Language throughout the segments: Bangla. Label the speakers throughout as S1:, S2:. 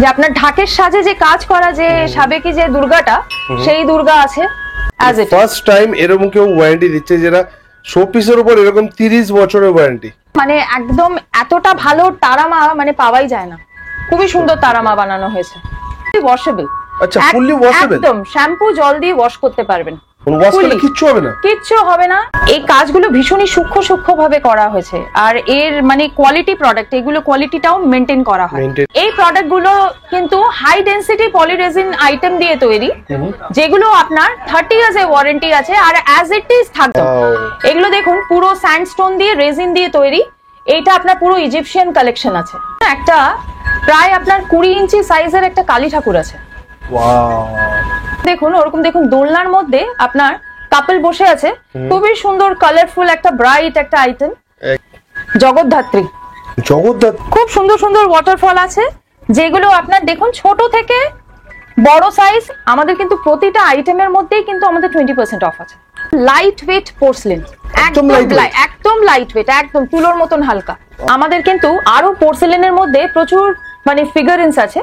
S1: যে আপনার ঢাকের সাজে যে কাজ করা যে সাবেকি যে দুর্গাটা সেই দুর্গা আছে অ্যাজ ইট
S2: ফার্স্ট টাইম এরকম কেউ ওয়ারেন্টি দিচ্ছে যেটা শোপিসের উপর এরকম 30 বছরের ওয়ারেন্টি।
S1: মানে একদম এতটা ভালো তারামা মানে পাওয়াই যায় না। খুবই সুন্দর তারামা বানানো হয়েছে, ওয়াশেবল।
S2: আচ্ছা, ফুললি ওয়াশেবল,
S1: একদম শ্যাম্পু জল দিয়ে ওয়াশ করতে পারবেন,
S2: ওয়াশ করলে কিচ্ছু হবে না,
S1: কিচ্ছু হবে না। এই কাজগুলো ভীষণই সূক্ষ্ম ভাবে করা হয়েছে, আর এর মানে কোয়ালিটি প্রোডাক্ট, এগুলো কোয়ালিটিটাও মেনটেন করা হয়। এই প্রোডাক্ট গুলো কিন্তু হাই ডেনসিটি পলিরেজিন আইটেম দিয়ে তৈরি, যেগুলো আপনার 30 ইয়ার্স এর ওয়ারেন্টি আছে আর অ্যাজ ইট ইজ থাকবে। এগুলো দেখুন পুরো স্যান্ডস্টোন দিয়ে রেজিন দিয়ে তৈরি। এইটা আপনার পুরো ইজিপশিয়ান কালেকশন আছে। একটা প্রায় আপনার 20 ইঞ্চি সাইজের একটা কালী ঠাকুর আছে। দেখুন ওরকম, দেখুন দোলনার মধ্যে আপনার কাপল বসে আছে, খুবই সুন্দর কালারফুল একটা ব্রাইট একটা আইটেম। জগদ্ধাত্রী, খুব সুন্দর সুন্দর ওয়াটারফল আছে, যেগুলো আপনার দেখুন ছোট থেকে বড় সাইজ। আমাদের কিন্তু প্রতিটা আইটেমের মধ্যেই কিন্তু আমাদের 20% অফ আছে। লাইট ওয়েট পোর্সলিন, একদম লাইট ওয়েট, একদম তুলোর মতন হালকা। আমাদের কিন্তু আরো পোর্সেলিনের মধ্যে প্রচুর মানে ফিগারেন্স আছে।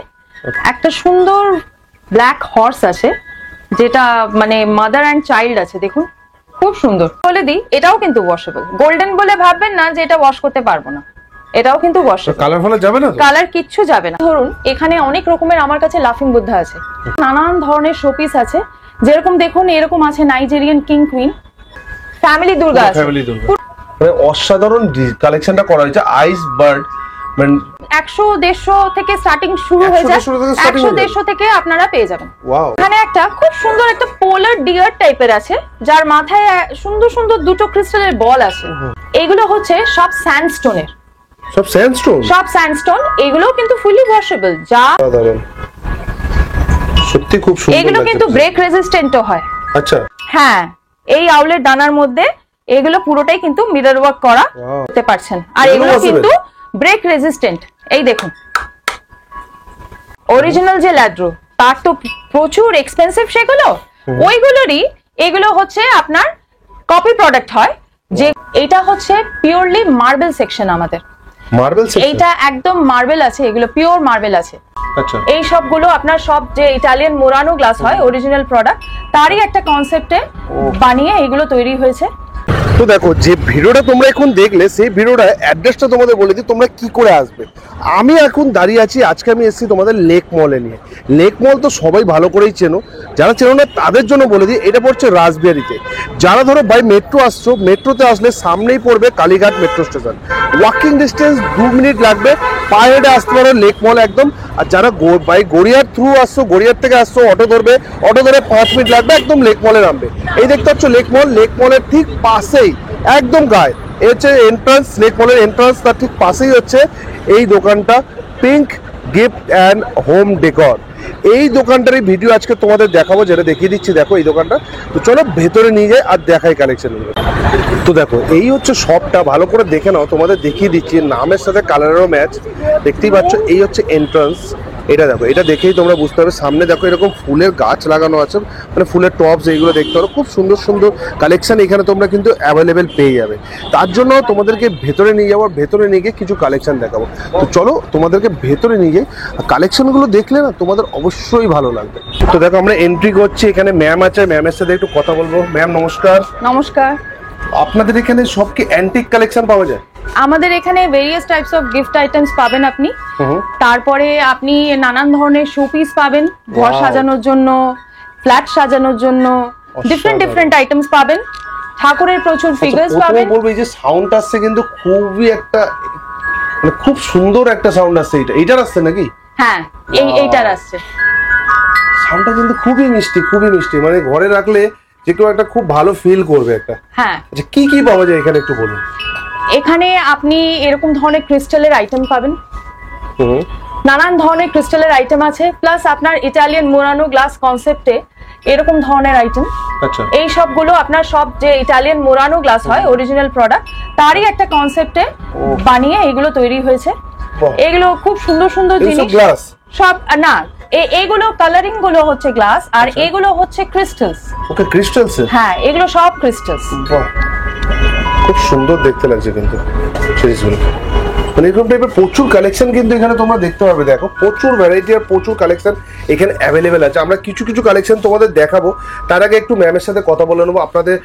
S1: একটা সুন্দর ব্ল্যাক হর্স আছে, যেটা মানে মাদার অ্যান্ড চাইল্ড আছে, দেখুন খুব সুন্দর। বলে দিই এটাও কিন্তু ওয়াশেবল। গোল্ডেন বলে ভাববেন না যে এটা ওয়াশ করতে পারবো না, এটাও কিন্তু ওয়াশেবল।
S2: কালার ফলে যাবে না,
S1: কালার কিচ্ছু যাবে না। ধরুন এখানে অনেক রকমের আমার কাছে লাফিং বুদ্ধা আছে, নানান ধরনের শোপিস আছে। যেরকম দেখুন এরকম আছে Nigerian king queen, family Durga আছে।
S2: মানে অসাধারণ কালেকশনটা করা হয়েছে। আইস বার্ড মানে
S1: 100-150 থেকে স্টার্টিং শুরু হয়ে যায়, 100-150 থেকে আপনারা পেয়ে যাবেন। এখানে একটা খুব সুন্দর একটা পোলার ডিয়ার টাইপের আছে, যার মাথায় সুন্দর সুন্দর দুটো ক্রিস্টালের বল আছে। এগুলো হচ্ছে সব স্যান্ডস্টোনের, সব স্যান্ডস্টোন। এগুলো কিন্তু ফুলি ওয়াশেবল। যা
S2: সত্যি খুব সুন্দর।
S1: এগুলো কিন্তু ব্রেক রেজিস্ট্যান্টও হয়।
S2: আচ্ছা,
S1: হ্যাঁ, এই আউলের দানার মধ্যে এগুলো পুরোটাই কিন্তু মিরর ওয়ার্ক করা করতে পারছেন। আর এগুলো কিন্তু ব্রেক রেজিস্ট্যান্ট। এই দেখুন অরিজিনাল যে ল্যাড্রো, তার তো প্রচুর এক্সপেন্সিভ সেগুলো, ওইগুলোরই এগুলো হচ্ছে আপনার কপি প্রোডাক্ট হয়। যে এটা হচ্ছে পিওরলি মার্বেল সেকশন আমাদের।
S2: মার্বেল সেকশন,
S1: এইটা একদম মার্বেল আছে, এগুলো পিওর মার্বেল আছে।
S2: আচ্ছা,
S1: এই সবগুলো আপনার সব যে ইটালিয়ান মোরানো গ্লাস হয় অরিজিনাল প্রোডাক্ট, তারই একটা কনসেপ্টে বানিয়ে এগুলো তৈরি হয়েছে।
S2: তো দেখো যে ভিডিওটা তোমরা এখন দেখলে, সেই ভিডিওটা অ্যাড্রেসটা তোমাদের বলে দিই তোমরা কি করে আসবে। আমি এখন দাঁড়িয়ে আছি, আজকে আমি এসেছি তোমাদের লেক মলে নিয়ে। লেক মল তো সবাই ভালো করেই চেনো, যারা চেনো না তাদের জন্য বলে দিই, এটা পড়ছে রাসবিহারিতে। যারা ধরো বাই মেট্রো আসছো, মেট্রোতে আসলে সামনেই পড়বে Kalighat metro station. Walking distance 2 minute লাগবে, পায়ে হেঁটে আসতে পারো লেক মল একদম। আর যারা বাই গড়িয়ার থ্রু আসছো, গড়িয়ার থেকে আসছো, অটো ধরবে, অটো ধরে 5 মিনিট লাগবে, একদম লেক মলে নামবে। এই দেখতে পাচ্ছ লেক মল, লেক মলের ঠিক পাশেই একদম গায়ে এই হচ্ছে এন্ট্রান্স, লেক মলের এন্ট্রান্স, তার ঠিক পাশেই হচ্ছে এই দোকানটা, pink gift and home decor. এই দোকানটার এই ভিডিও আজকে তোমাদের দেখাবো, যেটা দেখিয়ে দিচ্ছি। দেখো এই দোকানটা, তো চলো ভেতরে নিয়ে যাই আর দেখাই কালেকশনগুলো। তো দেখো এই হচ্ছে শপটা, ভালো করে দেখে নাও, তোমাদের দেখিয়ে দিচ্ছি। নামের সাথে কালারেরও ম্যাচ, দেখতেই পাচ্ছ। এই হচ্ছে এন্ট্রান্স, এটা দেখো, এটা দেখেই তোমরা বুঝতে পারবে। সামনে দেখো এরকম ফুলের গাছ লাগানো আছে, মানে ফুলের টপস, এইগুলো দেখতে পারো। খুব সুন্দর সুন্দর কালেকশন এখানে তোমরা কিন্তু অ্যাভেলেবেল পেয়ে যাবে। তার জন্য তোমাদেরকে ভেতরে নিয়ে যাবো, ভেতরে নিয়ে গিয়ে কিছু কালেকশন দেখাবো। তো চলো তোমাদেরকে ভেতরে নিয়ে যাই। কালেকশনগুলো দেখলে না তোমাদের অবশ্যই ভালো লাগবে। তো দেখো আমরা এন্ট্রি করছি, এখানে ম্যাম আছে, ম্যামের সাথে একটু কথা বলবো। ম্যাম নমস্কার।
S1: নমস্কার।
S2: আপনাদের এখানে সব কি অ্যান্টিক কালেকশন পাওয়া যায়?
S1: আমাদের এখানে various types of gift items পাবেন আপনি। তারপরে আপনি নানান ধরনের শোপিস পাবেন, ঘর সাজানোর জন্য, ফ্ল্যাট সাজানোর জন্য, ডিফারেন্ট আইটেমস পাবেন। ঠাকুরের প্রচুর ফিগারস পাবেন।
S2: বলবো এই যে সাউন্ড আসছে কিন্তু খুবই একটা মানে খুব সুন্দর একটা সাউন্ড আসছে। এইটার আসছে নাকি?
S1: হ্যাঁ, এইটার আসছে।
S2: সাউন্ডটা কিন্তু খুবই মিষ্টি, খুবই মিষ্টি, মানে ঘরে রাখলে যে কেউ একটা খুব ভালো ফিল করবে একটা।
S1: হ্যাঁ,
S2: আচ্ছা কি কি পাওয়া যায় এখানে একটু বলুন।
S1: এখানে আপনি এরকম ধরনের ক্রিস্টালের আইটেম পাবেন, নানান ধরনের ক্রিস্টালের আইটেম আছে, প্লাস আপনার ইটালিয়ান মোরানো গ্লাস কনসেপ্টে এরকম ধরনের আইটেম।
S2: আচ্ছা, এই
S1: সবগুলো আপনার সব যে ইটালিয়ান মোরানো গ্লাস হয় অরিজিনাল প্রোডাক্ট, তারই একটা কনসেপ্টে বানিয়ে এগুলো তৈরি হয়েছে। এগুলো খুব সুন্দর সুন্দর জিনিস,
S2: গ্লাস
S1: সব না, এগুলো কালারিং গুলো হচ্ছে গ্লাস, আর এগুলো হচ্ছে ক্রিস্টালস।
S2: ওকে, ক্রিস্টালস।
S1: হ্যাঁ, এগুলো সব ক্রিস্টালস।
S2: খুব সুন্দর দেখতে লাগছে কিন্তু জিনিসগুলো। মানে এরকম টাইপের প্রচুর কালেকশন কিন্তু এখানে তোমরা দেখতে পাবে। দেখো প্রচুর ভ্যারাইটি আর প্রচুর কালেকশন এখানে অ্যাভেলেবেল আছে। আমরা কিছু কিছু কালেকশন তোমাদের দেখাবো, তার আগে একটু ম্যামের সাথে কথা বলে নেবো। আপনাদের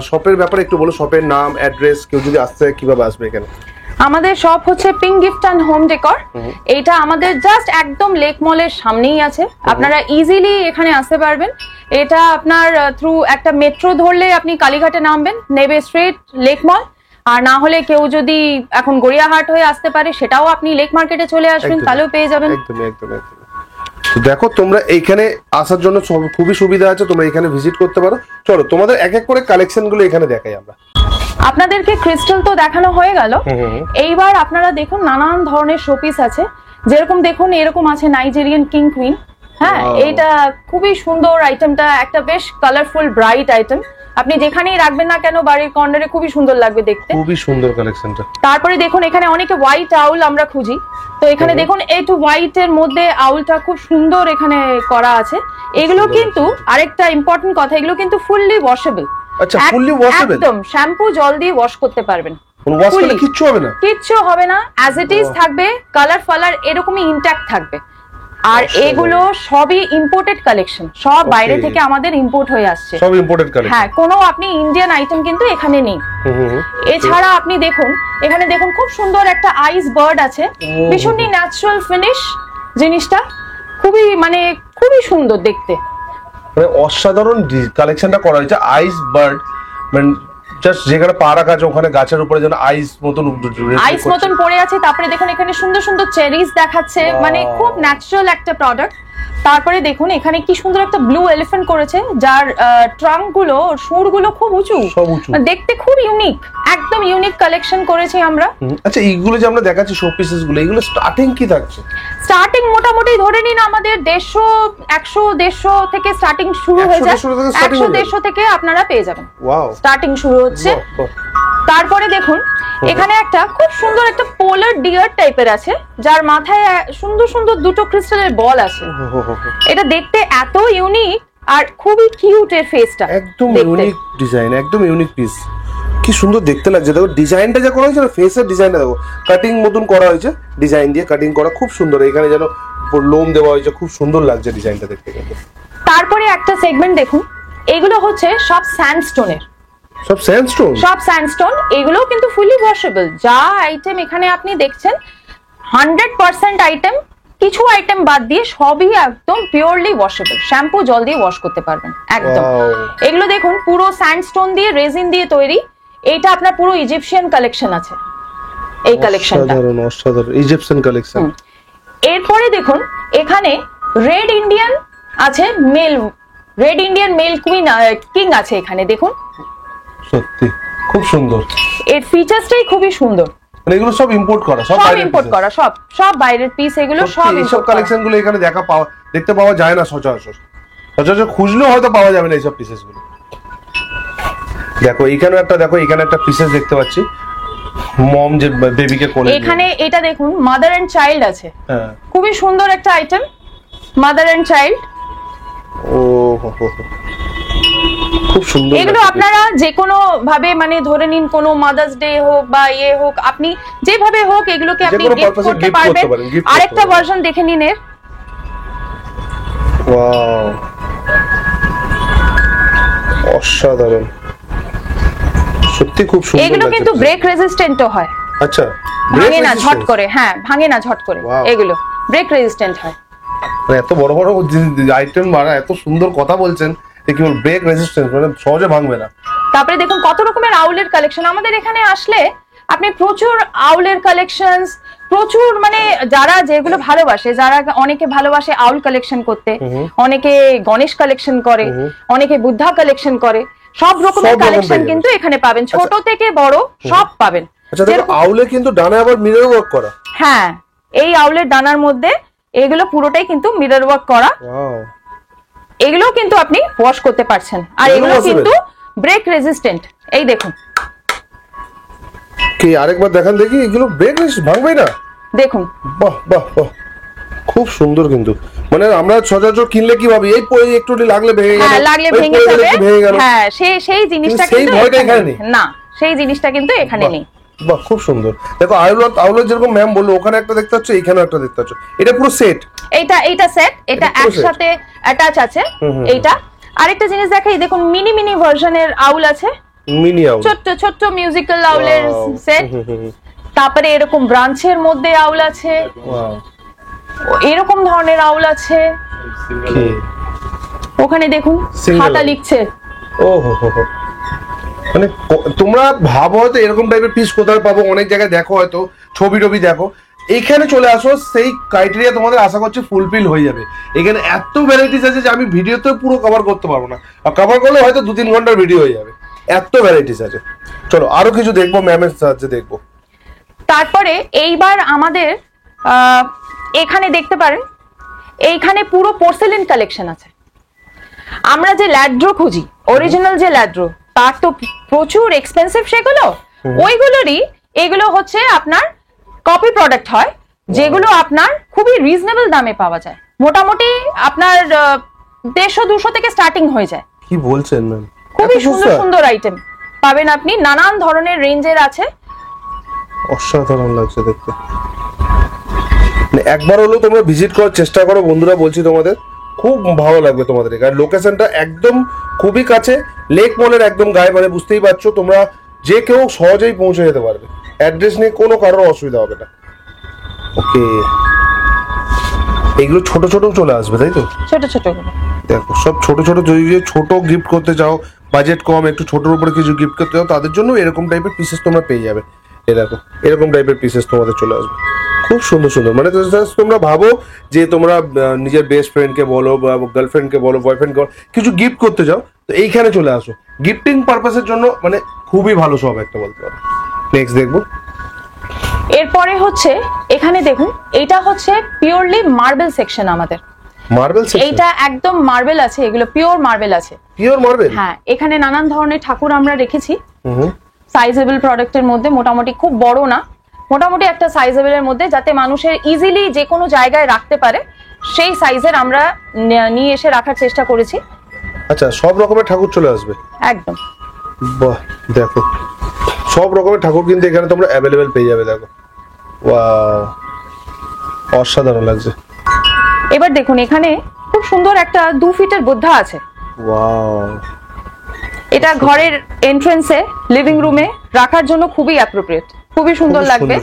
S2: শপের ব্যাপারে একটু বলো, শপের নাম, অ্যাড্রেস, কেউ যদি আসতে কিভাবে আসবে এখানে?
S1: আমাদের শপ হচ্ছে pink gift and home decor. এটা আমাদের জাস্ট একদম লেক মলের সামনেই আছে, আপনারা ইজিলি এখানে আসতে পারবেন। এটা আপনার থ্রু একটা মেট্রো ধরলে আপনি কালীঘাটে নামবেন, নেবে স্ট্রেট লেক মল। আর না হলে কেউ যদি এখন গড়িয়াহাট হয়ে আসতে পারে, সেটাও আপনি লেক মার্কেটে চলে আসবেন, তাহলেও পেয়ে যাবেন।
S2: একদম একদম একদম। তো দেখো তোমরা এইখানে আসার জন্য খুবই সুবিধা আছে, তোমরা এখানে ভিজিট করতে পারো। চলো তোমাদের এক এক করে কালেকশন গুলো এখানে দেখাই আমরা।
S1: আপনাদেরকে ক্রিস্টাল তো দেখানো হয়ে গেল, এইবার আপনারা দেখুন নানান ধরনের শোপিস আছে। যেরকম দেখুন এরকম আছে নাইজেরিয়ান কিং কুইন। হ্যাঁ, এটা খুবই সুন্দর আইটেমটা, একটা বেশ কালারফুল ব্রাইট আইটেম। আপনি যেখানেই রাখবেন না কেন বাড়ির কর্নারে খুবই সুন্দর লাগবে দেখতে।
S2: খুবই সুন্দর কালেকশনটা।
S1: তারপরে দেখুন এখানে অনেকে হোয়াইট আউল আমরা খুঁজি, তো এখানে দেখুন এই টু হোয়াইট এর মধ্যে আউলটা খুব সুন্দর এখানে করা আছে। এগুলো কিন্তু আরেকটা ইম্পর্টেন্ট কথা, এগুলো কিন্তু ফুললি ওয়াশেবল।
S2: আচ্ছা, ফুললি ওয়াশেবল,
S1: একদম শ্যাম্পু জল দিয়ে ওয়াশ করতে পারবেন।
S2: ওয়াশ করলে কিচ্ছু হবে না? কিচ্ছু
S1: হবে না, অ্যাজ ইট ইজ থাকবে, কালার ফালার এরকমই ইনট্যাক্ট থাকবে। আর এগুলো সবই ইম্পোর্টেড কালেকশন, সব বাইরে থেকে আমাদের ইম্পোর্ট হয়ে আসছে,
S2: সব ইম্পোর্টেড কালেকশন।
S1: হ্যাঁ, কোনো আপনি ইন্ডিয়ান আইটেম কিন্তু এখানে নেই। এছাড়া আপনি দেখুন এখানে দেখুন খুব সুন্দর একটা আইস বার্ড আছে, ভীষণই ন্যাচারাল ফিনিশ জিনিসটা, খুবই সুন্দর দেখতে।
S2: মানে অসাধারণ কালেকশনটা করা হয়েছে। আইস বার্ড মানে জাস্ট যেখানে পা রাখা আছে ওখানে গাছের উপরে যেন আইস মতন
S1: পড়ে আছে। তারপরে দেখুন এখানে সুন্দর সুন্দর চেরিজ দেখাচ্ছে, মানে খুব ন্যাচারাল একটা প্রোডাক্ট। তারপরে দেখুন এখানে কি সুন্দর একটা ব্লু এলিফ্যান্ট করেছে, যার ট্রাঙ্ক গুলো, সুর গুলো খুব উঁচু, দেখতে খুব ইউনিক, একদম ইউনিক কালেকশন করেছি আমরা।
S2: আচ্ছা, এইগুলো যে আমরা দেখাচ্ছি শো পিসেস গুলো, এগুলো স্টার্টিং কি থাকছে?
S1: স্টার্টিং মোটামুটি ধরে নিন আমাদের 150 থেকে স্টার্টিং শুরু হয়ে যায়। 100 থেকে আপনারা পেয়ে যাবেন, স্টার্টিং শুরু হচ্ছে। তারপরে দেখুন এখানে একটা খুব সুন্দর একটা পোলার ডিয়ার টাইপের আছে, যার মাথায় সুন্দর সুন্দর দুটো ক্রিস্টালের বল আছে। এটা দেখতে এত ইউনিক আর খুবই কিউট এর ফেসটা,
S2: একদম ইউনিক ডিজাইন, একদম ইউনিক পিস। কি সুন্দর দেখতে লাগছে, দেখো ডিজাইনটা যা করা হয়েছে না, ফেসের ডিজাইনটা দেখো, কাটিং মতন করা হয়েছে, ডিজাইন দিয়ে কাটিং করা, খুব সুন্দর। এখানে যেন লোম দেওয়া হয়েছে, খুব সুন্দর লাগছে ডিজাইনটা দেখতে।
S1: তারপরে একটা সেগমেন্ট দেখুন, এগুলো হচ্ছে সব স্যান্ডস্টোনের,
S2: সব স্যান্ডস্টোন। এগুলো কিন্তু ফুলি ওয়াশেবল। যা আইটেম এখানে আপনি দেখছেন 100% আইটেম, কিছু আইটেম বাদ দিয়ে সবই একদম পিওরলি ওয়াশেবল, শ্যাম্পু জল দিয়ে ওয়াশ করতে পারবেন একদম। এগুলো দেখুন পুরো স্যান্ডস্টোন দিয়ে, রেজিন দিয়ে তৈরি। এটা আপনার পুরো ইজিপশিয়ান কালেকশন আছে এই কালেকশনটা, অসাধারণ ইজিপশিয়ান কালেকশন।
S1: এরপরে দেখুন এখানে রেড ইন্ডিয়ান আছে, red Indian male queen king আছে এখানে দেখুন,
S2: সত্যি খুব সুন্দর।
S1: এর ফিচারসটাই খুবই সুন্দর।
S2: মানে এগুলো সব ইম্পোর্ট করা,
S1: সব বাইরের পিস, এগুলো সব
S2: এইসব কালেকশন গুলো এখানে দেখতে পাওয়া যায় না সচরাচর। খুঁজলেও হয়তো পাওয়া যাবে না এইসব পিসেস গুলো। দেখো এখানে একটা পিসেস দেখতে পাচ্ছি, মম যে বেবিকে কোলে,
S1: এখানে এটা দেখুন মাদার এন্ড চাইল্ড আছে। হ্যাঁ, খুবই সুন্দর একটা আইটেম, মাদার এন্ড চাইল্ড।
S2: ও খুব সুন্দর।
S1: এগুলো আপনারা যে কোনো ভাবে, মানে ধরে নিন কোনো মাদার্স ডে হোক বা হোক, আপনি যেভাবে হোক এগুলোকে আপনি গিফট করতে পারবেন। আরেকটা ভার্সন দেখে নিন এর।
S2: ওয়াও, অসাধারণ, সত্যি খুব সুন্দর।
S1: এগুলো কিন্তু ব্রেক রেজিস্ট্যান্টও হয়।
S2: আচ্ছা,
S1: ভাঙে না ঝট করে। হ্যাঁ, ভাঙে না ঝট করে, এগুলো ব্রেক রেজিস্ট্যান্ট হয়।
S2: এত বড় বড় আইটেম, মারা এত সুন্দর কথা বলছেন, কি বল, ব্রেক রেজিস্ট্যান্স, মানে সহজে ভাঙবে না।
S1: তারপরে দেখুন কত রকমের আউলের কালেকশন আমাদের এখানে আসলে আপনি প্রচুর আউলের কালেকশনস, প্রচুর, মানে যারা যেগুলো ভালোবাসে, যারা অনেকে ভালোবাসে আউল কালেকশন করতে, অনেকে গণেশ কালেকশন করে, অনেকে বুদ্ধা কালেকশন করে, সব রকমের কালেকশন কিন্তু এখানে পাবেন, ছোট থেকে বড় সব পাবেন।
S2: আচ্ছা, দেখো আউলে কিন্তু ডানায় আবার মিরর ওয়ার্ক করা।
S1: হ্যাঁ, এই আউলের ডানার মধ্যে এগুলো পুরোটাই কিন্তু মিরর ওয়ার্ক করা। এগুলো কিন্তু আপনি ওয়াশ করতে পারছেন, আর এগুলো কিন্তু ব্রেক রেজিস্ট্যান্ট। এই দেখুন,
S2: কি আরেকবার দেখান দেখি, এগুলো ব্রেক রেজিস্ট্যান্ট, ভাঙবে না।
S1: দেখুন,
S2: বাহ বাহ বাহ, খুব সুন্দর। কিন্তু মানে আমরা সচরাচর কিনলে কি ভাবি, এই পরে একটু লাগলে ভেঙে গেল,
S1: লাগলে ভেঙে যাবে। হ্যাঁ, সেই জিনিসটা কিন্তু এখানে নেই। না, সেই জিনিসটা কিন্তু এখানে নেই।
S2: বাহ, খুব সুন্দর। দেখো আউলো যেরকম ম্যাম বললো, ওখানে একটা দেখতে পাচ্ছ, এখানেও একটা দেখতে পাচ্ছ। এটা পুরো সেট,
S1: এইটা সেট, এটা একসাথে অ্যাটাচ আছে। এইটা আরেকটা জিনিস দেখাই, দেখুন মিনি ভার্সনের আউল আছে,
S2: মিনি আউল,
S1: ছোট্ট মিউজিক্যাল আউলের সেট। তারপরে এরকম ব্রাঞ্চের মধ্যে আউল আছে, এরকম ধরনের আউল আছে। ওখানে দেখুন খাতা লিখছে।
S2: ও হো হো, মানে তোমরা ভাবো হয়তো এরকম টাইপের পিস কোথায় পাবো, অনেক জায়গায় দেখো, হয়তো ছবি টবি দেখো, এইখানে চলে আসো, সেই ক্রাইটেরিয়া তোমাদের আশা করছি ফুলফিল হয়ে যাবে। এখানে এত ভ্যারাইটিস আছে যে আমি ভিডিওতে পুরো কভার করতে পারবো না, আর কভার করলে হয়তো 2-3 ঘন্টার ভিডিও হয়ে যাবে, এত ভ্যারাইটিস আছে। চলো আরো কিছু দেখবো, ম্যামের সাহায্যে দেখবো।
S1: তারপরে এইবার আমাদের এখানে দেখতে পারেন, এইখানে পুরো পোর্সেলিন কালেকশন আছে। আমরা যে ল্যাড্রো খুঁজি, অরিজিনাল যে ল্যাড্রো, তার তো প্রচুর এক্সপেন্সিভ সেগুলো, ওইগুলোরই এগুলো হচ্ছে আপনার কপি প্রোডাক্ট হয়, যেগুলো আপনার খুবই রিজনেবল দামে পাওয়া যায়। মোটামুটি আপনার 150-200 থেকে স্টার্টিং হয়ে যায়।
S2: কি বলছেন ম্যাম?
S1: খুবই সুন্দর আইটেম পাবেন আপনি, নানান ধরনের রেঞ্জের আছে।
S2: অসাধারণ লাগছে দেখতে। একবার হলেও তোমরা ভিজিট করার চেষ্টা করো বন্ধুরা, বলছি তোমাদের খুব ভালো লাগবে তোমাদের। আর লোকেশনটা একদম খুবই কাছে, লেক মলের একদম গায়ে, মানে বুঝতেই পারছো তোমরা, যে কেউ সহজেই পৌঁছে যেতে পারবে। অ্যাড্রেস নিয়ে কোনো কারোর অসুবিধা হবে না। ওকে, এগুলো ছোট চলে আসবে, তাই তো?
S1: ছোট
S2: দেখো সব ছোট যদি ছোট গিফট করতে চাও, বাজেট কম, একটু ছোটোর উপরে কিছু গিফট করতে চাও, তাদের জন্য এরকম টাইপের পিসেস তোমরা পেয়ে যাবে। এ দেখো এরকম টাইপের পিসেস তোমাদের চলে আসবে, খুব সুন্দর। মানে তোমরা ভাবো যে তোমরা নিজের বেস্ট ফ্রেন্ডকে বলো, বা গার্লফ্রেন্ডকে বলো, বয়ফ্রেন্ডকে বলো, কিছু গিফট করতে যাও, তো এইখানে চলে আসো। গিফটিং পারপাসের জন্য মানে খুবই ভালো সব একটা বলতে পারো। নেক্সট দেখবো।
S1: এরপরে হচ্ছে এখানে দেখুন, এটা হচ্ছে পিওরলি মার্বেল সেকশন আমাদের।
S2: মার্বেল সেকশন,
S1: এইটা একদম মার্বেল আছে, এগুলো পিওর মার্বেল আছে।
S2: Pure marble?
S1: হ্যাঁ, এখানে নানান ধরনের ঠাকুর আমরা রেখেছি। সাইজেবল প্রোডাক্টের মধ্যে, মোটামুটি খুব বড় না, মোটামুটি একটা সাইজেবলের মধ্যে, যাতে মানুষের ইজিলি যে কোনো জায়গায় রাখতে পারে, সেই সাইজের আমরা নিয়ে এসে রাখার চেষ্টা করেছি।
S2: আচ্ছা, সব রকমের ঠাকুর চলে আসবে
S1: একদম।
S2: বাহ, দেখো সব রকমের ঠাকুর কিন্তু এখানে তোমরা অ্যাভেলেবেল পেয়ে যাবে। দেখো ওয়াও, অসাধারণ লাগছে।
S1: এবার দেখুন, এখানে খুব সুন্দর একটা 2 ফিটের বুদ্ধা আছে।
S2: ওয়াও,
S1: এটা ঘরের এন্ট্রান্সে, লিভিং রুমে রাখার জন্য খুবই অ্যাপ্রোপ্রিয়েট, খুবই সুন্দর লাগবে।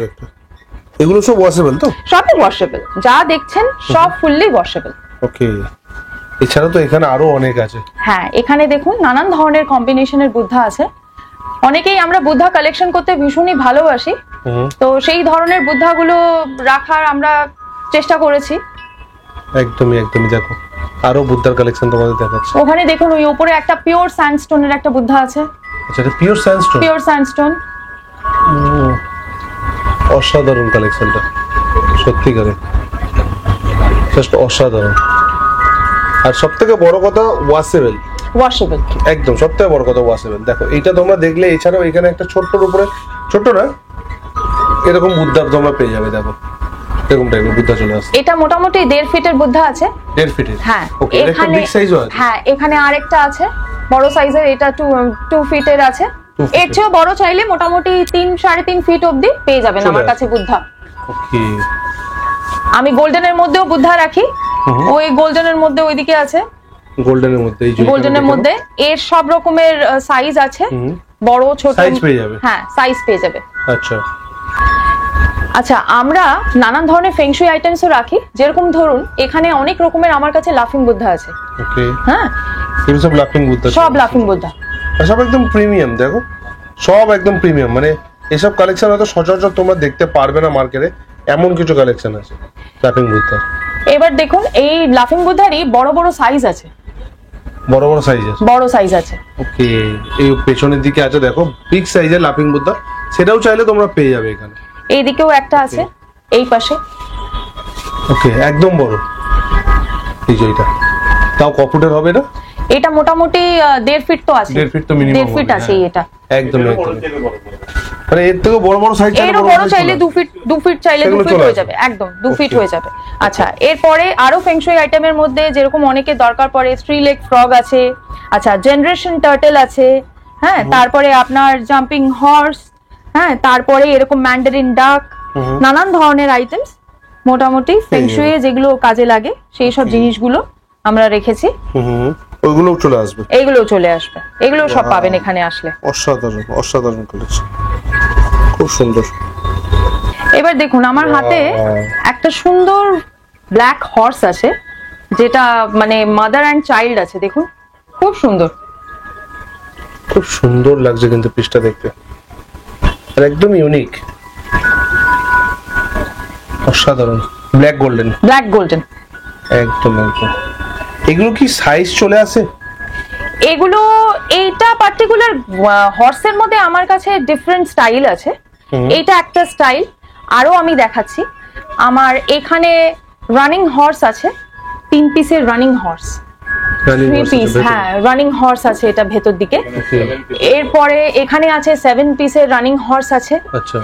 S2: এগুলো সব ওয়াশেবল তো?
S1: সবই ওয়াশেবল, যা দেখছেন সব ফুললি ওয়াশেবল।
S2: ওকে, এছাড়া তো এখানে আরো অনেক আছে।
S1: হ্যাঁ, এখানে দেখুন নানান ধরনের কম্বিনেশনের বুদ্ধা আছে। অনেকেই আমরা বুদ্ধা কালেকশন করতে ভীষণই ভালোবাসি, তো সেই ধরনের বুদ্ধাগুলো রাখার আমরা চেষ্টা করেছি।
S2: একদমই দেখো আরো বুদ্ধার কালেকশন তোমাদের দেখাচ্ছি।
S1: ওখানে দেখুন, ওই উপরে একটা পিওর স্যান্ডস্টোনের একটা বুদ্ধা আছে।
S2: আচ্ছা, এটা পিওর স্যান্ডস্টোন? Pure
S1: sandstone.
S2: অসাধারণ কালেকশনটা, সত্যিকারে জাস্ট অসাধারণ। আর সবথেকে বড় কথা ওয়াশেবল। একদম সবথেকে বড় কথা ওয়াশেবল। দেখো এইটা তোমরা দেখলে, এছাড়াও এখানে একটা ছোট্টর উপরে, ছোট্ট না এরকম বুদ্ধা তোমরা পেয়ে যাবে। দেখো এরকম টাইপের বুদ্ধা চলে আসছে।
S1: এটা মোটামুটি 1.5 ফিটের বুদ্ধা আছে।
S2: 1.5 ফিটের?
S1: হ্যাঁ।
S2: ওকে, এটা একটা বিগ সাইজও আছে।
S1: হ্যাঁ, এখানে আরেকটা আছে বড় সাইজের, এটা 2 ফিটের আছে। এর চেয়েও বড় চাইলে মোটামুটি 3-3.5 ফিট অবধি পেয়ে যাবেন আমার কাছে বুদ্ধা।
S2: ওকে,
S1: আমি গোল্ডেনের মধ্যেও বুদ্ধা রাখি, ওই গোল্ডেনের মধ্যে ওইদিকে আছে।
S2: গোল্ডেনের মধ্যে, এই যে
S1: গোল্ডেনের মধ্যে এর সব রকমের সাইজ আছে, বড় ছোট
S2: সাইজ পেয়ে যাবে।
S1: হ্যাঁ, সাইজ পেয়ে যাবে।
S2: আচ্ছা,
S1: আমরা নানান ধরনের ফেংশুই আইটেমসও রাখি, যেরকম ধরুন এখানে অনেক রকমের আমার কাছে লাফিং বুদ্ধা আছে।
S2: ওকে,
S1: হ্যাঁ,
S2: এগুলো সব লাফিং বুদ্ধা,
S1: সব লাফিং বুদ্ধা,
S2: আর সব একদম প্রিমিয়াম। দেখো সব একদম প্রিমিয়াম, মানে এসব কালেকশন হয়তো সচরাচর তোমরা দেখতে পারবে না মার্কেটে, এমন কিছু কালেকশন আছে লাফিং বুদ্ধা।
S1: এবার দেখুন, এই লাফিং বুদ্ধারই বড় সাইজ আছে।
S2: বড় সাইজ আছে। ওকে, এই পেছনের দিকে আছে দেখো বিগ সাইজের লাফিং বুদ্ধা, সেটাও চাইলে তোমরা পেয়ে যাবে এখানে।
S1: এইদিকেও একটা আছে, এই পাশে।
S2: ওকে, একদম বড়। এই যে এটা তাও কপুটের হবে না?
S1: এটা মোটামুটি 1.5 ফিট তো আছে।
S2: 1.5 ফিট তো মিনিমাম।
S1: 1.5 ফিট আছে এটা।
S2: একদম মানে এর থেকে বড় সাইজ চাইলে,
S1: এর বড় চাইলে 2 ফিট চাইলে 2 ফিট হয়ে যাবে, একদম 2 ফিট হয়ে যাবে। আচ্ছা, এরপরে আরো ফেংশুই আইটেমের মধ্যে যেরকম অনেকে দরকার পড়ে, 3 লেগ ফ্রগ আছে, আচ্ছা জেনারেশন টার্টল আছে, হ্যাঁ, তারপরে আপনার জাম্পিং হর্স, হ্যাঁ, তারপরে এরকম ম্যান্ডারিন ডাক, নানান ধরনের আইটেমস, মোটামুটি ফেংশুই যেগুলো কাজে লাগে সেই সব জিনিসগুলো আমরা রেখেছি।
S2: ওইগুলো চলে আসবে,
S1: এইগুলো চলে আসবে, এগুলো সব পাবেন এখানে আসলে।
S2: অসাধারণ অসাধারণ কালেকশন, খুব সুন্দর।
S1: এবার দেখুন আমার হাতে একটা সুন্দর ব্ল্যাক হর্স আছে, যেটা মানে মাদার অ্যান্ড চাইল্ড আছে। দেখুন খুব সুন্দর,
S2: খুব সুন্দর লাগছে কিন্তু পিসটা দেখতে, আর একদম ইউনিক, অসাধারণ। ব্ল্যাক গোল্ডেন,
S1: ব্ল্যাক গোল্ডেন,
S2: একদম একদম। এগুলো কি সাইজ চলে আসে?
S1: এগুলো এইটা পার্টিকুলার হর্সের মধ্যে আমার কাছে ডিফারেন্ট স্টাইল আছে। এইটা একটা স্টাইল, আরো আমি দেখাচ্ছি। আমার এখানে রানিং হর্স আছে, 3 পিসের রানিং হর্স, 3 পিস, হ্যাঁ রানিং হর্স আছে এটা ভেতর দিকে। এরপরে এখানে আছে 7 পিসের রানিং হর্স আছে।
S2: আচ্ছা,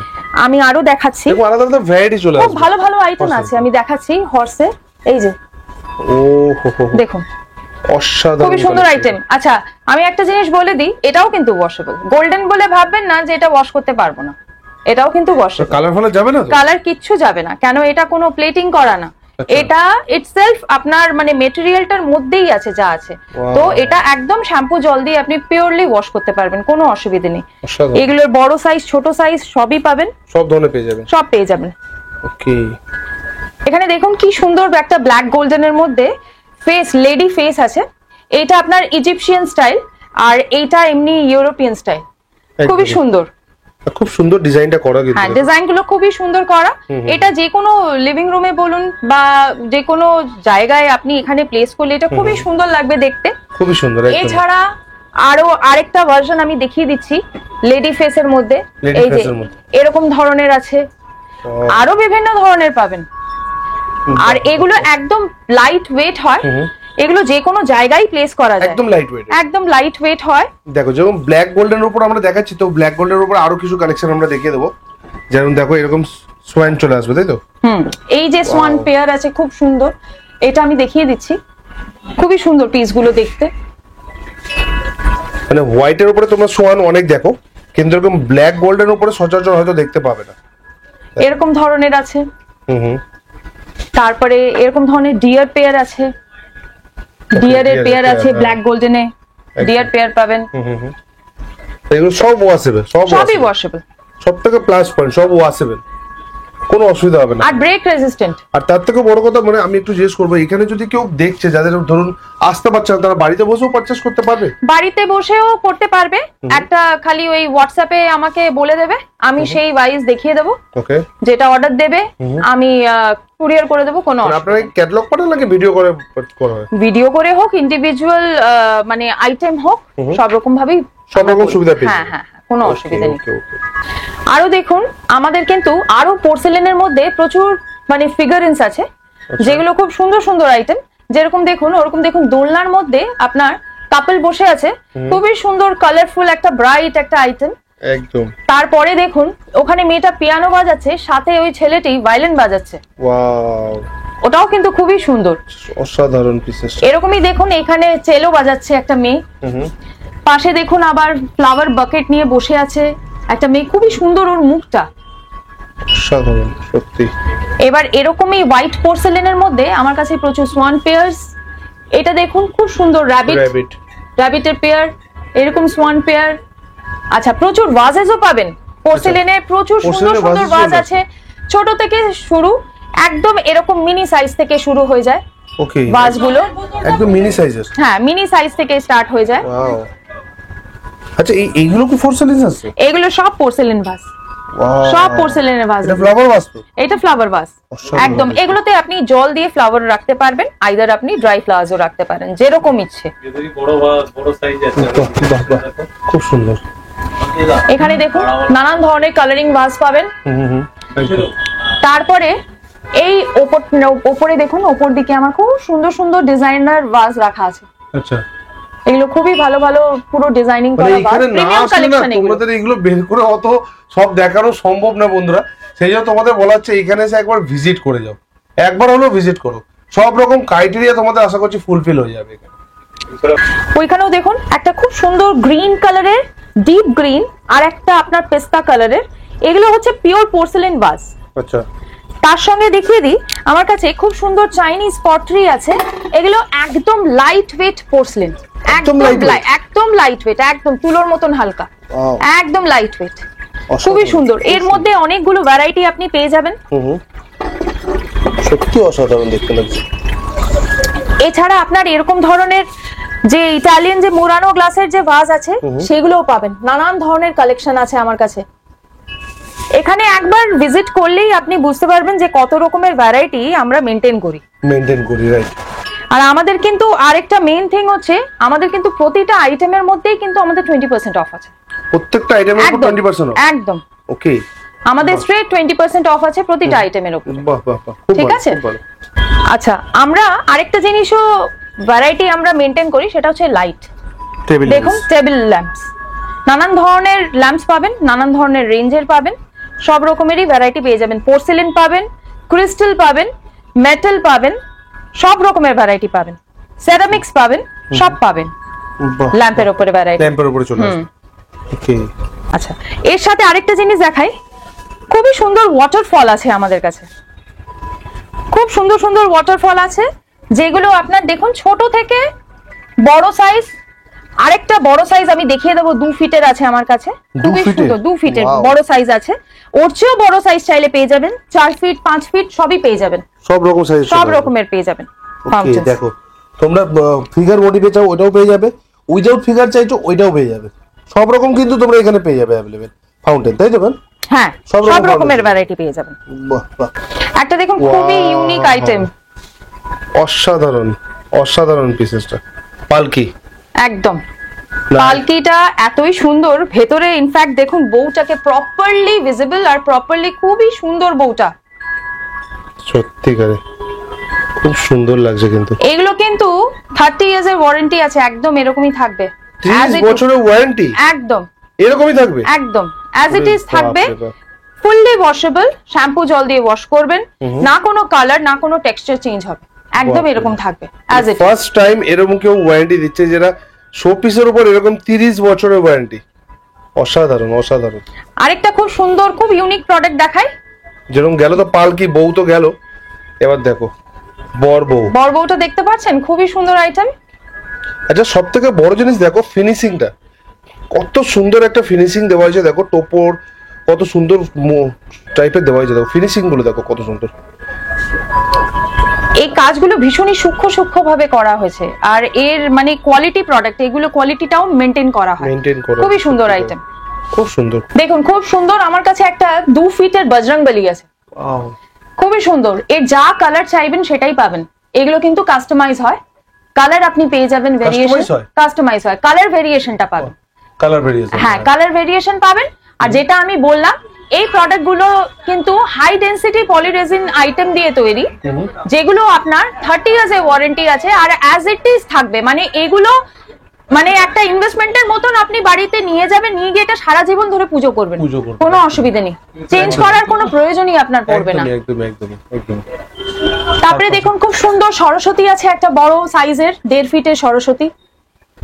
S1: আমি আরো দেখাচ্ছি,
S2: আলাদা আলাদা ভ্যারাইটি চলে আসে,
S1: খুব ভালো ভালো আইটেম আছে, আমি দেখাচ্ছি হর্সে। এই যে
S2: ও হো হো,
S1: দেখুন
S2: অসাধারণ,
S1: খুবই সুন্দর আইটেম। আচ্ছা আমি একটা জিনিস বলে দিই, এটাও কিন্তু ওয়াশেবল। গোল্ডেন বলে ভাববেন না যে এটা ওয়াশ করতে পারবো না, এটাও কিন্তু ওয়াশেবল।
S2: কালার ফলে যাবে না?
S1: কালার কিচ্ছু যাবে না, কেন এটা কোনো প্লেটিং করা না, এটা ইটসেলফ আপনার মানে মেটেরিয়ালটার মধ্যেই আছে যা আছে। তো এটা একদম শ্যাম্পু জল দিয়ে আপনি পিওরলি ওয়াশ করতে পারবেন, কোনো অসুবিধা নেই। এগুলোর বড় সাইজ ছোট সাইজ সবই পাবেন,
S2: সব ধরনের পেয়ে যাবেন,
S1: সব পেয়ে যাবেন।
S2: ওকে,
S1: এখানে দেখুন কি সুন্দর একটা ব্ল্যাক গোল্ডেনের মধ্যে ফেস, লেডি ফেস আছে। এটা আপনার ইজিপশিয়ান স্টাইল, আর এইটা এমনি ইউরোপিয়ান স্টাইল, খুবই সুন্দর,
S2: খুব সুন্দর ডিজাইনটা করা কিন্তু।
S1: হ্যাঁ ডিজাইন গুলো খুবই সুন্দর করা। এটা যে কোনো লিভিং রুমে বলুন বা যে কোনো জায়গায় আপনি এখানে প্লেস করলে এটা খুবই সুন্দর লাগবে দেখতে,
S2: খুবই সুন্দর।
S1: এছাড়া আরো আরেকটা ভার্সন আমি দেখিয়ে দিচ্ছি লেডি ফেসের মধ্যে। এই যে এরকম ধরনের আছে, আরো বিভিন্ন ধরনের পাবেন। আর এগুলো একদম লাইট ওয়েট হয়, এগুলো যে কোনো জায়গায় প্লেস করা যায়,
S2: একদম লাইট ওয়েট,
S1: একদম লাইট ওয়েট হয়।
S2: দেখো যেমন ব্ল্যাক গোল্ডের উপর আমরা দেখাচ্ছি, তো ব্ল্যাক গোল্ডের উপর আরো কিছু কালেকশন আমরা দেখিয়ে দেবো। যেমন দেখো এরকম সোয়ান চলে আসবে, তাই তো?
S1: এই যে সোয়ান পেয়ার আছে খুব সুন্দর, এটা আমি দেখিয়ে দিচ্ছি, খুবই সুন্দর পিসগুলো দেখতে।
S2: মানে হোয়াইটের উপরে তোমরা সোয়ান অনেক দেখো, কিন্তু এরকম ব্ল্যাক গোল্ডের উপরে সচরাচর হয়তো দেখতে পাবে না।
S1: এরকম ধরনের আছে, তারপরে এরকম ধরনের ডিয়ার পেয়ার আছে, ডিয়ারের পেয়ার আছে, ব্ল্যাক গোল্ডেনে ডিয়ার পেয়ার পাবেন।
S2: এগুলো সব ওয়াশেবল,
S1: সবই ওয়াশেবল,
S2: সবথেকে প্লাস পয়েন্ট, সব ওয়াশেবল, কোনো অসুবিধা হবে না,
S1: আর ব্রেক রেজিস্ট্যান্ট।
S2: আর তার থেকে বড় কথা, মানে আমি একটু জিজ্ঞেস করবো, এখানে যদি কেউ দেখছে যাদের ধরুন আসতে পারছে না, তারা বাড়িতে বসেও পারচেজ করতে পারবে?
S1: বাড়িতে বসেও করতে পারবে, একটা খালি ওই হোয়াটসঅ্যাপে আমাকে বলে দেবে, আমি সেই ওয়াইজ দেখিয়ে দেবো।
S2: ওকে,
S1: যেটা অর্ডার দেবে আমি কুরিয়ার করে দেবো, কোনো অসুবিধা নেই।
S2: আপনারা ক্যাটালগ পাঠান নাকি ভিডিও করে করা হয়?
S1: ভিডিও করে হোক, ইন্ডিভিজুয়াল মানে আইটেম হোক, সব রকম ভাবেই
S2: সব রকম সুবিধা পেয়ে
S1: হ্যাঁ হ্যাঁ, কোনো অসুবিধা নেই। আরো দেখুন আমাদের কিন্তু আরো পোর্সেলেনের মধ্যে প্রচুর মানে ফিগারেন্স আছে, যেগুলো খুব সুন্দর সুন্দর আইটেম। যেরকম দেখুন, ওরকম দেখুন দোলনার মধ্যে আপনার কাপল বসে আছে, খুবই সুন্দর কালারফুল একটা ব্রাইট একটা আইটেম
S2: একদম।
S1: তারপরে দেখুন ওখানে মেয়েটা পিয়ানো বাজাচ্ছে, সাথে ওই ছেলেটি ভায়োলিন বাজাচ্ছে,
S2: ওয়াও,
S1: ওটাও কিন্তু খুবই সুন্দর,
S2: অসাধারণ পিসেস।
S1: এরকমই দেখুন এখানে চেলো বাজাচ্ছে একটা মেয়ে, পাশে দেখুন আবার ফ্লাওয়ার বাকেট নিয়ে বসে আছে একটা মেয়ে, খুবই সুন্দর ওর মুখটা,
S2: অসাধারণ সত্যি।
S1: এবার এরকমই হোয়াইট পোর্সেলেনের মধ্যে আমার কাছে প্রচুর সোয়ান পেয়ার্স। এটা দেখুন খুব সুন্দর র্যাবিটের পেয়ার, এরকম সোয়ান পেয়ার। আচ্ছা প্রচুর ভাজেসও পাবেন পোর্সেলেনে, প্রচুর সুন্দর সুন্দর ভাজ আছে, ছোট থেকে শুরু, একদম এরকম মিনি সাইজ থেকে শুরু হয়ে যায়।
S2: ওকে,
S1: ভাজগুলো
S2: একদম মিনি সাইজের,
S1: হ্যাঁ মিনি সাইজ থেকে স্টার্ট হয়ে যায়।
S2: ওয়াও, আচ্ছা এইগুলো কি পোর্সেলেন আছে?
S1: এগুলো সব পোর্সেলেন ভাজ, সব পোর্সেলেনের ভাজ।
S2: এটা ফ্লাওয়ার ভাজ তো?
S1: এটা ফ্লাওয়ার ভাজ একদম। এগুলোতে আপনি জল দিয়ে ফ্লাওয়ার রাখতে পারবেন, আইদার আপনি ড্রাই ফ্লাওয়ারও রাখতে পারেন, যেরকম ইচ্ছে।
S2: খুব সুন্দর।
S1: এখানে দেখুন নানান ধরনের কালারিং ভাজ পাবেন। তারপরে এই ওপরে দেখুন, ওপর দিকে আমার খুব সুন্দর সুন্দর ডিজাইনার ভাজ রাখা আছে।
S2: আচ্ছা,
S1: এগুলো খুবই ভালো ভালো পুরো ডিজাইনিং করা ভাজ, প্রিমিয়াম কালেকশন।
S2: তোমাদের এগুলো বের করে অত সব দেখানো সম্ভব না বন্ধুরা, সেই জন্য তোমাদের বলা হচ্ছে এখানে এসে একবার ভিজিট করে যাও, একবার হলেও ভিজিট করো, সব রকম ক্রাইটেরিয়া তোমাদের আশা করছি ফুলফিল হয়ে যাবে এখানে।
S1: ওইখানেও দেখুন একটা খুব সুন্দর গ্রিন কালারের, ডিপ গ্রিন, আর একটা আপনার পেস্তা কালারের, এগুলো হচ্ছে পিওর পোর্সেলেন ভাস।
S2: আচ্ছা,
S1: তার সঙ্গে দেখিয়ে দিই, আমার কাছে খুব সুন্দর চাইনিজ পটরি আছে। এগুলো একদম লাইট ওয়েট পোর্সেলেন, একদম লাইট ওয়েট, একদম তুলোর মতন হালকা, একদম লাইট ওয়েট, খুবই সুন্দর। এর মধ্যে অনেকগুলো ভ্যারাইটি আপনি পেয়ে যাবেন।
S2: সত্যি অসাধারণ দেখতে লাগছে।
S1: এছাড়া আপনার এরকম ধরনের যে ইটালিয়ান যে মুরানো গ্লাসের যে ভাজ আছে সেগুলোও পাবেন। নানান ধরনের কালেকশন আছে আমার কাছে। এখানে একবার ভিজিট করলেই আপনি বুঝতে পারবেন যে কত রকমের ভ্যারাইটি আমরা মেনটেন করি,
S2: রাইট।
S1: আর আমাদের কিন্তু আরেকটা মেইন থিং হচ্ছে, আমাদের কিন্তু প্রতিটা আইটেমের মধ্যেই কিন্তু আমাদের 20% অফ আছে।
S2: প্রত্যেকটা আইটেমের উপর 20% অফ?
S1: একদম।
S2: ওকে,
S1: আমাদের স্ট্রেট 20% অফ আছে প্রতিটা আইটেমের উপর।
S2: বাহ বাহ বাহ,
S1: ঠিক আছে। আচ্ছা, আমরা আরেকটা জিনিসও ভ্যারাইটি আমরা মেনটেন করি, সেটা হচ্ছে লাইট। দেখুন, টেবিল ল্যাম্পস, নানান ধরনের ল্যাম্পস পাবেন, নানান ধরনের রেঞ্জের পাবেন, সব রকমেরই ভ্যারাইটি পেয়ে যাবেন। পোর্সেলেন পাবেন, ক্রিস্টাল পাবেন, মেটাল পাবেন, সব রকমের ভ্যারাইটি পাবেন, সেরামিক্স পাবেন, সব পাবেন ল্যাম্পের উপরে ভ্যারাইটি।
S2: ল্যাম্পের উপরে চলে আসবে। ওকে,
S1: আচ্ছা, এর সাথে আরেকটা জিনিস দেখাই, খুবই সুন্দর ওয়াটারফল আছে আমাদের কাছে। খুব সুন্দর সুন্দর ওয়াটারফল আছে, যেগুলো আপনার দেখুন ছোট থেকে বড় সাইজ। আরেকটা বড় সাইজ আমি দেখিয়ে দেবো, 2 ফিটের আছে আমার কাছে, খুবই সুন্দর। 2 ফিটের বড় সাইজ আছে, ওর চেয়েও বড় সাইজ চাইলে পেয়ে যাবেন। 4 ফিট 5 ফিট সবই পেয়ে যাবেন,
S2: সব রকম সাইজ,
S1: সব রকমের পেয়ে যাবেন।
S2: ওকে, দেখো তোমরা ফিগার মোটিভে চাও ওটাও পেয়ে যাবে, উইদাউট ফিগার চাইছো ওইটাও পেয়ে যাবে, সব রকম কিন্তু তোমরা এখানে পেয়ে যাবে अवेलेबल ফাউন্টেন, তাই যাবেন?
S1: হ্যাঁ, সব রকমের ভ্যারাইটি পেয়ে যাবেন।
S2: বাহ বাহ,
S1: একটা দেখুন খুবই ইউনিক আইটেম,
S2: অসাধারণ অসাধারণ পিসেসটা, পালকি।
S1: একদম পালকিটা এতই সুন্দর, ভেতরে ইনফ্যাক্ট দেখুন বউটাকে প্রপারলি ভিজিবল আর প্রপারলি, খুবই সুন্দর বউটা,
S2: সত্যি করে খুব সুন্দর লাগছে। কিন্তু
S1: এগুলো কিন্তু 30 ইয়ার্স এর ওয়ারেন্টি আছে, একদম এরকমই থাকবে।
S2: 30 বছরের ওয়ারেন্টি
S1: একদম
S2: এরকমই থাকবে,
S1: একদম অ্যাজ ইট ইজ থাকবে। ফুললি ওয়াশেবল, শ্যাম্পু জল দিয়ে ওয়াশ করবেন, না কোনো কালার না কোনো টেক্সচার চেঞ্জ হবে, একদম এরকম থাকবে অ্যাজ ইট।
S2: ফার্স্ট টাইম এরকম কেউ ওয়ারেন্টি দিচ্ছে, যেটা শোপিসের উপর এরকম 30 বছরের ওয়ারেন্টি, অসাধারণ অসাধারণ।
S1: আরেকটা খুব সুন্দর খুব ইউনিক প্রোডাক্ট দেখাই,
S2: যেরকম গেল তো পালকি, বউ তো গেল, এবার দেখো বর বউটা
S1: দেখতে পাচ্ছেন, খুবই সুন্দর আইটেম।
S2: আচ্ছা, সব থেকে বড় জিনিস দেখো ফিনিশিংটা, কত সুন্দর একটা ফিনিশিং দেওয়া হয়েছে। দেখো টোপর কত সুন্দর টাইপের দেওয়া হয়েছে, দেখো ফিনিশিং গুলো দেখো কত সুন্দর।
S1: এই কাজগুলো ভীষণই সূক্ষ্ম সূক্ষ্ম ভাবে করা হয়েছে, আর এর মানে কোয়ালিটি প্রোডাক্ট, এগুলো কোয়ালিটিটাও মেনটেন করা হয়, খুবই সুন্দর আইটেম,
S2: খুব সুন্দর।
S1: দেখুন খুব সুন্দর। আমার কাছে একটা 2 ফিটের বজরংবলী আছে, খুবই সুন্দর। এর যা কালার চাইবেন সেটাই পাবেন। এগুলো কিন্তু কাস্টমাইজ হয়, কালার আপনি পেয়ে যাবেন, ভেরিয়েশন কাস্টমাইজ হয়, কালার ভেরিয়েশনটা পাবেন,
S2: কালার ভেরিয়েশন,
S1: হ্যাঁ কালার ভেরিয়েশন পাবেন। আর যেটা আমি বললাম, এই প্রোডাক্ট গুলো কিন্তু হাই ডেন্সিটি পলিরেজিন আইটেম দিয়ে তৈরি, যেগুলো আপনার 30 ইয়ার্স এর ওয়ারেন্টি আছে, আর অ্যাজ ইট ইজ থাকবে। মানে এগুলো মানে একটা ইনভেস্টমেন্টের মতন আপনি বাড়িতে নিয়ে যাবেন, নিয়ে গিয়ে এটা সারা জীবন ধরে পুজো করবেন, কোনো অসুবিধা নেই, চেঞ্জ করার কোনো প্রয়োজনই আপনার পড়বে না।
S2: একদম একদম একদম।
S1: তারপরে দেখুন খুব সুন্দর সরস্বতী আছে, একটা বড় সাইজের 1.5 ফিটের সরস্বতী,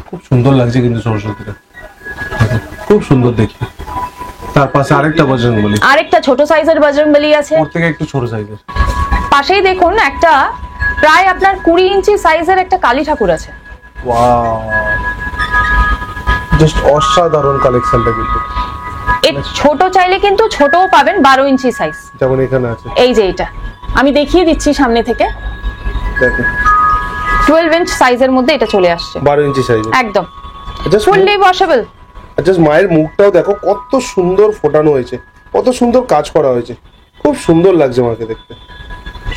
S2: খুব সুন্দর লাগছে কিন্তু সরস্বতীটা, খুব সুন্দর দেখতে। তার পাশে আরেকটা বজরংবলী,
S1: আরেকটা ছোট সাইজের বজরংবলী আছে,
S2: ওর থেকে একটু ছোট সাইজের।
S1: পাশেই দেখুন একটা প্রায় আপনার 20 ইঞ্চি সাইজের একটা কালী ঠাকুর আছে।
S2: ওয়াও, জাস্ট অসাধারণ কালেকশনটা কিন্তু।
S1: এর ছোট চাইলে কিন্তু ছোটও পাবেন, 12 ইঞ্চি সাইজ,
S2: যেমন এখানে আছে।
S1: এই যে এটা আমি দেখিয়ে দিচ্ছি সামনে থেকে,
S2: দেখুন
S1: 12 ইঞ্চ সাইজের মধ্যে এটা চলে আসছে,
S2: 12 ইঞ্চি সাইজ,
S1: একদম ফুললি ওয়াশেবল।
S2: জাস্ট মায়ের মুখটাও দেখো কত সুন্দর ফোটানো হয়েছে, কত সুন্দর কাজ করা হয়েছে, খুব সুন্দর লাগছে মাকে দেখতে,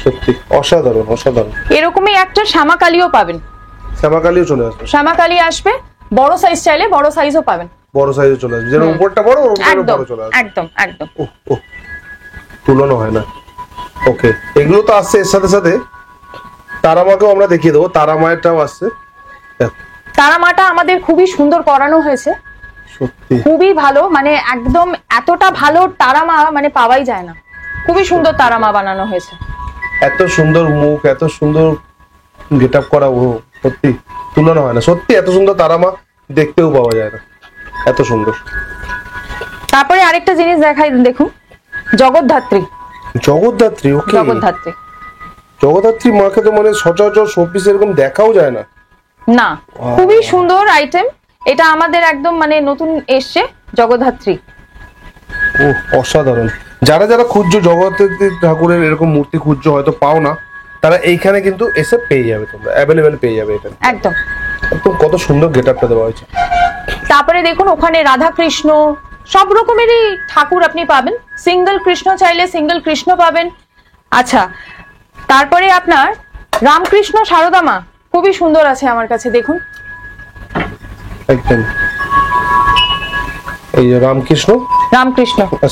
S2: সত্যি অসাধারণ অসাধারণ।
S1: এরকমই একটা শ্যামাকালীও পাবেন,
S2: শ্যামাকালীও চলে আসবে,
S1: শ্যামাকালী আসবে, বড় সাইজ চাইলে বড় সাইজও পাবেন,
S2: বড় সাইজে চলে আসবে, যেন উপরটা বড় ওপরটা বড় চলে আসবে,
S1: একদম একদম।
S2: তুলনা হয় না। ওকে, এগুলো তো আসছে, এর সাথে সাথে তারা মাকেও আমরা দেখিয়ে দেবো, তারা মায়েরটাও আসছে।
S1: তারা মাটা আমাদের খুবই সুন্দর করানো হয়েছে,
S2: সত্যি
S1: খুবই ভালো, মানে একদম এতটা ভালো তারা মা মানে পাওয়াই যায় না, খুবই সুন্দর তারা মা বানানো হয়েছে,
S2: এত সুন্দর মুখ, এত সুন্দর গেট আপ করা, ও সত্যি তুলনা হয় না, সত্যি এত সুন্দর তারা মা দেখতেও পাওয়া যায় না, এত সুন্দর।
S1: তারপরে আরেকটা জিনিস দেখাই, দেখুন জগদ্ধাত্রী।
S2: জগদ্ধাত্রী, ওকে।
S1: জগদ্ধাত্রী,
S2: জগদ্ধাত্রী মাকে তো মানে সচরাচর শোপিস এরকম দেখাও যায় না।
S1: না, খুবই সুন্দর আইটেম এটা, আমাদের একদম মানে নতুন এসছে জগদ্ধাত্রী।
S2: ও অসাধারণ। যারা যারা খুঁজছো জগদ্ধাত্রী ঠাকুরের এরকম মূর্তি খুঁজছো, হয়তো পাও না, তারা এইখানে কিন্তু এসে পেয়ে যাবে, তোমরা অ্যাভেলেবেল পেয়ে যাবে এটা।
S1: একদম
S2: একদম কত সুন্দর গেটআপটা দেওয়া হয়েছে।
S1: তারপরে দেখুন ওখানে রাধা কৃষ্ণ সব রকমেরই ঠাকুর আপনি পাবেন, সিঙ্গেল কৃষ্ণ চাইলে সিঙ্গেল কৃষ্ণ পাবেন। আচ্ছা, তারপরে আপনার রামকৃষ্ণ সারদা মা খুবই সুন্দর আছে আমার কাছে, দেখুন
S2: একদম এই যে রামকৃষ্ণ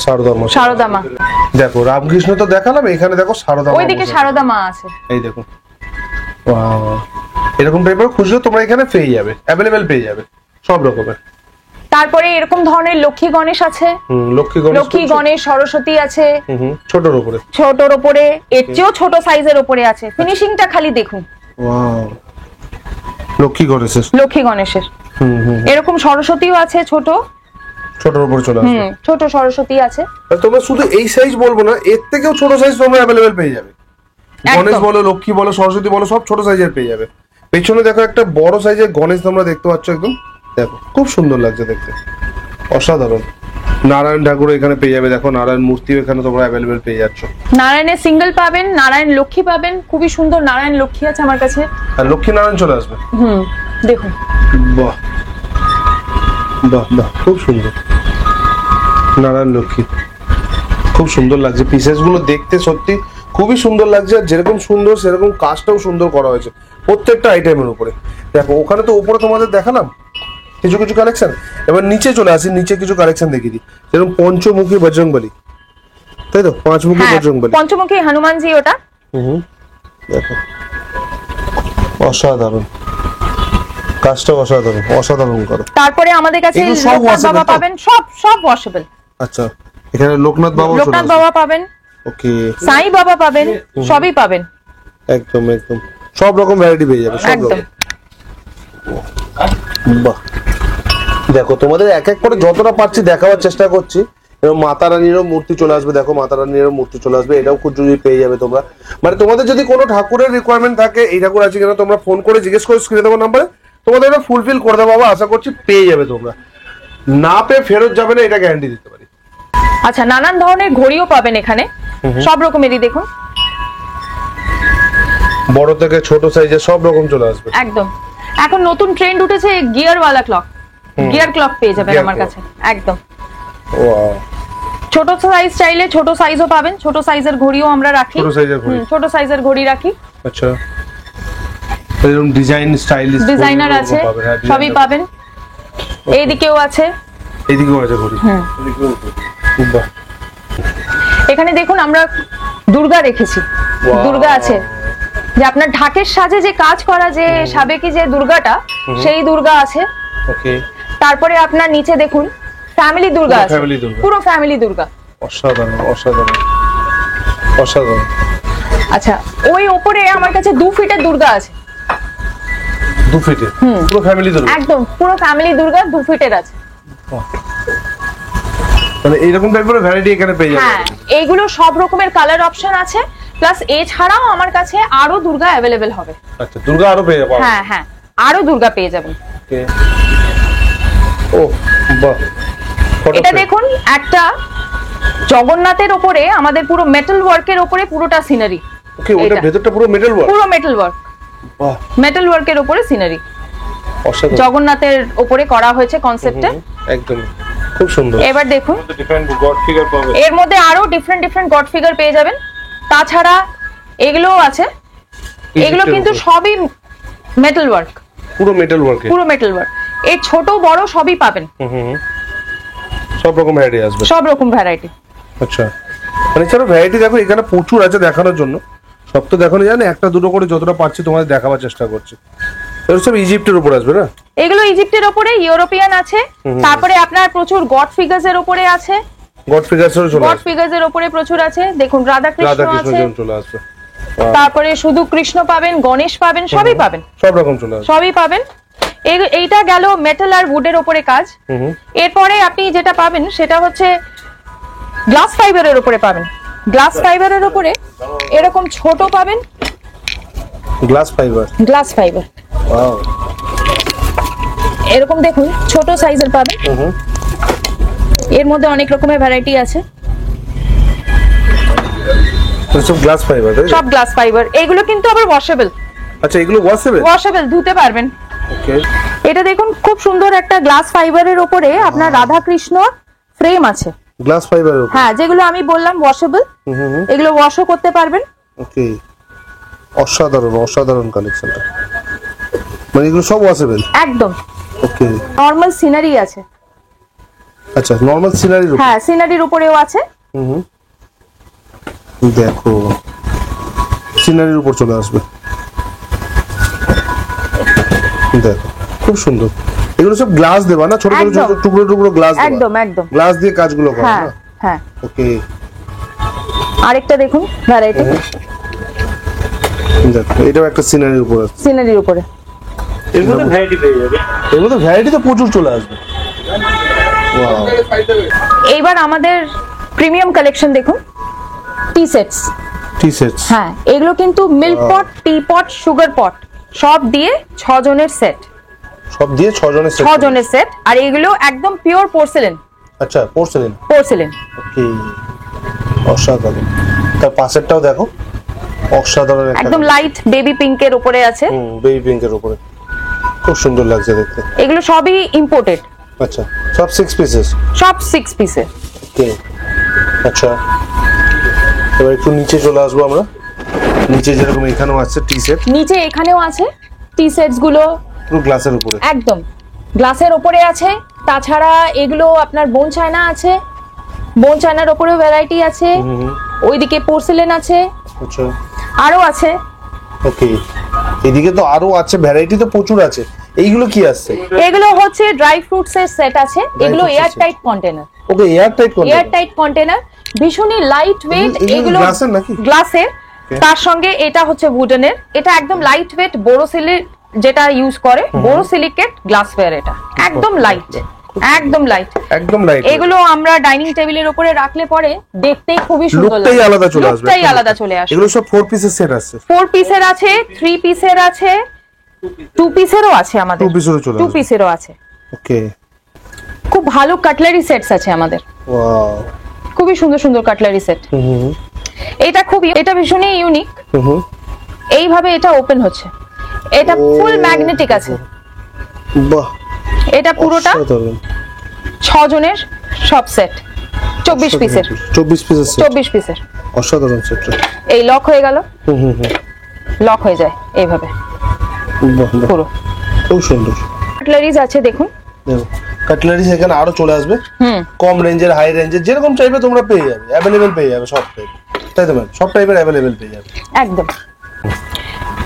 S2: সারদা মা। দেখো রামকৃষ্ণ তো দেখালাম, এখানে দেখো সারদা মা,
S1: ওইদিকে সারদা মা আছে,
S2: এই দেখো। ওয়াও, এরকম টাইপের খুঁজলে তোমরা এখানে পেয়ে যাবে, অ্যাভেলেবেল পেয়ে যাবে সব রকমের।
S1: তারপরে এরকম ধরনের লক্ষ্মী গণেশ আছে, লক্ষ্মী গণেশ সরস্বতী আছে,
S2: ছোটর উপরে
S1: এর চেয়েও ছোট সাইজের উপরে আছে। ফিনিশিংটা খালি দেখুন।
S2: ওয়াও, লক্ষ্মী গণেশের
S1: এরকম সরস্বতীও আছে,
S2: ছোটর উপরে চলে আসবে,
S1: ছোট সরস্বতী আছে।
S2: তোমরা শুধু এই সাইজ বলবো না, এর থেকেও ছোট সাইজ তোমরা অ্যাভেলেবেল পেয়ে যাবে। গণেশ বলো, লক্ষ্মী বলো, সরস্বতী বলো, সব ছোট সাইজের পেয়ে যাবে। পেছনে দেখো একটা বড় সাইজের গণেশ তোমরা দেখতে পাচ্ছ, একদম দেখো খুব সুন্দর লাগছে দেখতে, অসাধারণ। নারায়ণ ঠাকুর এখানে পেয়ে যাবে, দেখো নারায়ণ মূর্তিও এখানে তোমরা অ্যাভেলেবেল পেয়ে যাচ্ছ।
S1: নারায়ণের সিঙ্গেল পাবেন, নারায়ণ লক্ষ্মী পাবেন, খুবই সুন্দর নারায়ণ লক্ষ্মী আছে আমার কাছে।
S2: আর লক্ষ্মী নারায়ণ চলে আসবে,
S1: দেখুন
S2: বাহ বাহ বাহ, খুব সুন্দর নারায়ণ লক্ষ্মী, খুব সুন্দর লাগছে। পিসেস গুলো দেখতে সত্যি খুবই সুন্দর লাগছে, আর যেরকম সুন্দর সেরকম কাজটাও সুন্দর করা হয়েছে প্রত্যেকটা আইটেমের উপরে। দেখো ওখানে তো উপরে তোমাদের দেখালাম কিছু কিছু কালেকশন, এবার নিচে চলে আসি, নিচে কিছু কালেকশন দেখিয়ে দিই। যেরকম পঞ্চমুখী বজরংবলী, তাই তো, পাঁচমুখী বজরংবলী,
S1: পঞ্চমুখী হনুমানজি ওটা।
S2: দেখো অসাধারণ, কাজটা অসাধারণ করো।
S1: তারপরে আমাদের কাছে লোকনাথ বাবা পাবেন, সব ওয়াশেবল।
S2: আচ্ছা, এখানে লোকনাথ বাবা
S1: পাবেন,
S2: ওকে,
S1: সাই বাবা পাবেন, সবই পাবেন,
S2: একদম সব রকম ভ্যারাইটি পেয়ে যাবে, সব রকম। বাহ, দেখো তোমাদের এক এক করে যতটা পারছি দেখাবার চেষ্টা করছি। এবং মাতা রানীরও মূর্তি চলে আসবে, দেখো মাতা রানীরও মূর্তি চলে আসবে, এটাও খুব জরুরি পেয়ে যাবে তোমরা। মানে তোমাদের যদি কোনো ঠাকুরের রিকোয়ারমেন্ট থাকে, এই ঠাকুর আছে কিনা, তোমরা ফোন করে জিজ্ঞেস করে স্ক্রিনে দেবো নাম্বারে, তোমাদের ওটা ফুলফিল করে দেবো, আশা করছি পেয়ে যাবে তোমরা। না পেয়ে ফেরত যাবে না, এটা গ্যারান্টি দিতে পারি।
S1: আচ্ছা, নানান ধরনের ঘড়িও পাবেন এখানে, সব রকমেরই, দেখুন
S2: বড় থেকে ছোট সাইজে সব রকম চলে আসবে।
S1: একদম এখন নতুন ট্রেন্ড উঠেছে গিয়ারওয়ালা ক্লক, গিয়ার ক্লক পেয়ে যাবেন আমার কাছে একদম।
S2: ওয়াও,
S1: ছোট সাইজ চাইলে ছোট সাইজও পাবেন, ছোট সাইজের ঘড়িও আমরা রাখি, ছোট সাইজের ঘড়ি রাখি।
S2: আচ্ছা, এরকম ডিজাইন স্টাইলিশ
S1: ডিজাইনার আছে, সবই পাবেন। এইদিকেও আছে,
S2: ঘড়ি। বাহ,
S1: এখানে দেখুন আমরা দুর্গা রেখেছি, দুর্গা আছে, যে আপনার ঢাকের সাজে যে কাজ করা, যে সাবেকি যে দুর্গাটা, সেই দুর্গা আছে।
S2: ওকে,
S1: তারপরে আপনার নিচে দেখুন ফ্যামিলি দুর্গা আছে, পুরো ফ্যামিলি দুর্গা,
S2: অসাধারণ।
S1: আচ্ছা, ওই উপরে আমার কাছে 2 ফিটের দুর্গা আছে,
S2: 2 ফিটের পুরো ফ্যামিলি দুর্গা,
S1: একদম পুরো ফ্যামিলি দুর্গা 2 ফিটের আছে।
S2: মানে এইরকম টাইপের ভ্যারাইটি এখানে পেয়ে যাবেন।
S1: হ্যাঁ, এইগুলো সব রকমের কালার অপশন আছে, প্লাস এছাড়াও আমার কাছে আরো দুর্গা अवेलेबल হবে।
S2: আচ্ছা, দুর্গা আরো পেয়ে যাবেন।
S1: হ্যাঁ, আরো দুর্গা পেয়ে যাবেন।
S2: ওকে, ও বাহ,
S1: এটা দেখুন একটা জগন্নাথের উপরে আমাদের পুরো মেটাল ওয়ার্কের উপরে পুরোটা সিনারি।
S2: ওকে, ওটা ভেতরটা পুরো মেটাল ওয়ার্ক,
S1: পুরো মেটাল ওয়ার্ক,
S2: বাহ,
S1: মেটাল ওয়ার্কের উপরে সিনারি,
S2: অসাধারণ,
S1: জগন্নাথের উপরে করা হয়েছে কনসেপ্টে,
S2: একদম খুব সুন্দর।
S1: এবার দেখুন
S2: ডিফারেন্ট গড ফিগার পাবেন,
S1: এর মধ্যে আরো ডিফারেন্ট গড ফিগার পেয়ে যাবেন। তাছাড়া এগুলোও আছে, এগুলো কিন্তু সবই মেটাল ওয়ার্ক,
S2: পুরো মেটাল ওয়ার্ক,
S1: এই ছোট বড় সবই পাবেন,
S2: সব রকম ভ্যারাইটি আসবে,
S1: সব রকম ভ্যারাইটি।
S2: আচ্ছা, মানে চলো ভ্যারাইটি দেখো এখানে প্রচুর আছে দেখানোর জন্য, সব তো দেখানো যায় না, একটা দুটো করে যতটা পারছি তোমাদের দেখাবার চেষ্টা করছি। এগুলো সব ইজিপ্টের উপর আসবে না?
S1: এগুলো ইজিপ্টের উপরে, ইউরোপিয়ান আছে, তারপরে আপনার প্রচুর গড ফিগার্স এর উপরে আছে,
S2: গড ফিগার্স
S1: এর উপরে প্রচুর আছে। দেখুন রাধা কৃষ্ণ আছে,
S2: চলে আসবে,
S1: তারপরে শুধু কৃষ্ণ পাবেন, গণেশ পাবেন, সবই পাবেন,
S2: সব রকম চলে আসবে,
S1: সবই পাবেন। এইটা গেল মেটাল আর উডের উপরে কাজ। এরপরে আপনি যেটা পাবেন সেটা হচ্ছে গ্লাস ফাইবারের উপরে পাবেন। গ্লাস ফাইবারের উপরে এরকম ছোট পাবেন,
S2: glass fibre.
S1: Glass fibre
S2: wow,
S1: এরকম দেখুন ছোট সাইজের পাবেন। এর মধ্যে অনেক রকমের ভ্যারাইটি আছে।
S2: সব গ্লাস ফাইবার,
S1: সব গ্লাস ফাইবার। এগুলো কিন্তু আবার ওয়াশেবল।
S2: আচ্ছা, এগুলো ওয়াশেবল?
S1: ওয়াশেবল, ধুতে পারবেন।
S2: ওকে,
S1: এটা দেখুন খুব সুন্দর একটা গ্লাস ফাইবারের উপরে আপনার রাধা কৃষ্ণ ফ্রেম আছে।
S2: গ্লাস ফাইবারের উপর?
S1: হ্যাঁ, যেগুলো আমি বললাম ওয়াশেবল, এগুলো ওয়াশও করতে পারবেন।
S2: ওকে, অসাধারণ অসাধারণ কালেকশনটা, মানে এগুলো সব ওয়াশেবল
S1: একদম।
S2: ওকে,
S1: নরমাল সিনারি আছে।
S2: আচ্ছা, নরমাল সিনারির উপর?
S1: হ্যাঁ, সিনারির উপরেও আছে।
S2: দেখো, সিনারির উপর চলে আসবে। দেখো খুব সুন্দর। এগুলো সব গ্লাস দেবা না? ছোট ছোট ছোট টুকরো টুকরো গ্লাস দেবা?
S1: একদম একদম,
S2: গ্লাস দিয়ে কাজগুলো করা
S1: হ্যাঁ
S2: না?
S1: হ্যাঁ।
S2: ওকে,
S1: আরেকটা দেখুন ভ্যারাইটি।
S2: দেখো এটাও একটা সিনারির উপর আছে।
S1: সিনারির উপরে
S3: এর মধ্যে ভ্যারাইটি পেয়ে যাবে।
S2: এর মধ্যে ভ্যারাইটি তো প্রচুর চলে আসবে। ওয়াও,
S1: এইবার আমাদের প্রিমিয়াম কালেকশন দেখুন, টি সেটস।
S2: টি সেটস?
S1: হ্যাঁ, এগুলো কিন্তু মিল্ক পট, টি পট, সুগার পট সব দিয়ে 6 জনের সেট।
S2: সব দিয়ে 6 জনের সেট?
S1: 6 জনের সেট। আর এগুলো একদম পিওর পোর্সেলেন।
S2: আচ্ছা, পোর্সেলেন?
S1: পোর্সেলেন।
S2: ওকে, অসাধারণ। তার পাশেরটাও দেখো, অসাধারণ একটা,
S1: একদম লাইট বেবি পিঙ্কের উপরে আছে।
S2: বেবি পিঙ্কের উপরে খুব সুন্দর লাগছে দেখতে।
S1: এগুলো সবই ইম্পোর্টেড।
S2: আচ্ছা, সব 6 পিসেস?
S1: সব 6 পিসের।
S2: ওকে, আচ্ছা এবার একটু নিচে চলে আসবো আমরা। নিচে যেরকম এখানেও আছে টি সেট,
S1: নিচে এখানেও আছে টি সেটস গুলো
S2: পুরো গ্লাসের উপরে।
S1: একদম গ্লাসের উপরে আছে। তাছাড়া এগুলো আপনার বোন চায়না আছে, বোন চায়নার উপরেও ভ্যারাইটি আছে। ওইদিকে পোর্সেলেন আছে,
S2: আচ্ছা
S1: আরো আছে।
S2: ওকে, এদিকে তো আরো আছে, ভ্যারাইটি তো প্রচুর আছে। এইগুলো কি আসছে?
S1: এগুলো হচ্ছে ড্রাই ফ্রুটস এর সেট আছে। এগুলো
S2: fruits এর
S1: air
S2: set।
S1: Tight container.
S2: Okay, air tight container?
S1: Air tight container, ভীষণই লাইট ওয়েট। এগুলো
S2: গ্লাসের নাকি?
S1: গ্লাসের। তার সঙ্গে এটা হচ্ছে উডেনের। এটা একদম লাইট ওয়েট, বোরোসিলিক যেটা ইউজ করে, বোরোসিলিকেট গ্লাসওয়্যার। এটা একদম লাইট, একদম লাইট,
S2: একদম লাইট।
S1: এগুলো আমরা ডাইনিং টেবিলের উপরে রাখলে পরে দেখতে খুবই সুন্দর লাগে।
S2: লুকটাই আলাদা চলে আসবে।
S1: লুকটাই আলাদা চলে আসবে।
S2: এগুলো সব 4 পিসের সেট আছে?
S1: 4 পিসের আছে, 3 পিসের আছে, 2 পিসেরও আছে আমাদের।
S2: 2 পিসেরও চলে
S1: 2
S2: আসবে।
S1: পিসেরও আছে।
S2: ওকে,
S1: খুব ভালো কাটলারি সেটস আছে আমাদের।
S2: ওয়াও,
S1: খুবই সুন্দর সুন্দর কাটলারি সেট। এটা ভীষণই ইউনিক। এইভাবে এটা ওপেন হচ্ছে। এটা ফুল ম্যাগনেটিক আছে।
S2: বাহ,
S1: এটা পুরোটা
S2: অসাধারণ।
S1: 6 জনের সব সেট, 24 পিসের।
S2: 24 পিসের সেট?
S1: 24 পিসের।
S2: অসাধারণ সেটটা।
S1: এই লক হয়ে গেল, লক হয়ে যায় এইভাবে
S2: বাহ, বাহ,
S1: পুরো।
S2: খুব সুন্দর।
S1: কাটলারিজ আছে দেখুন।
S2: দেখো কাটলারিজ এখানে আরো চলে আসবে। কম রেঞ্জের, হাই রেঞ্জের, যেরকম চাইবে তোমরা পেয়ে যাবে, অ্যাভেলেবেল পেয়ে যাবে সব টাইপ। তাই তো ম্যাম, সব টাইপের অ্যাভেলেবেল পেয়ে যাবে
S1: একদম।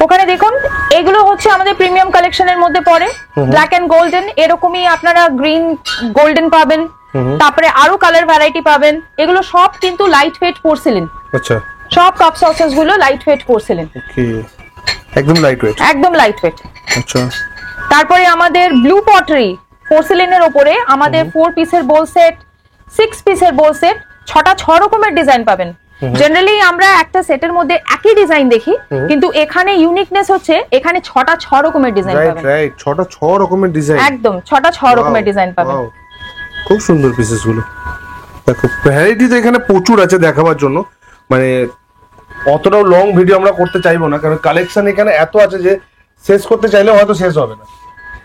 S1: ওখানে দেখুন, এগুলো হচ্ছে আমাদের প্রিমিয়াম কালেকশনের মধ্যে পড়ে। ব্ল্যাক এন্ড গোল্ডেন, এরকমই আপনারা গ্রিন গোল্ডেন পাবেন। তারপরে আরো কালার ভ্যারাইটি পাবেন। এগুলো সব কিন্তু লাইট ওয়েট পোর্সেলেন।
S2: আচ্ছা,
S1: সব কাপ সসেস গুলো লাইট ওয়েট পোর্সেলেন।
S2: ওকে, একদম লাইট ওয়েট?
S1: একদম লাইট ওয়েট।
S2: আচ্ছা,
S1: তারপরে আমাদের ব্লু পটারি পোর্সেলেনের উপরে আমাদের 4 পিসের বোল সেট, 6 পিসের বোল সেট, 6 রকমের ডিজাইন পাবেন। জেনারেলি আমরা একটা সেটের মধ্যে একই ডিজাইন দেখি, কিন্তু এখানে ইউনিকনেস হচ্ছে এখানে 6 রকমের ডিজাইন
S2: রাইট
S1: পাবেন।
S2: রাইট, 6 রকমের ডিজাইন।
S1: একদম 6 রকমের ডিজাইন পাবেন।
S2: Wow, খুব সুন্দর পিসেস গুলো। দেখো ভ্যারাইটি তো এখানে প্রচুর আছে দেখাবার জন্য। মানে অতটাও লং ভিডিও আমরা করতে চাইবো না, কারণ কালেকশন এখানে এত আছে যে শেষ করতে চাইলে হয়তো শেষ হবে না,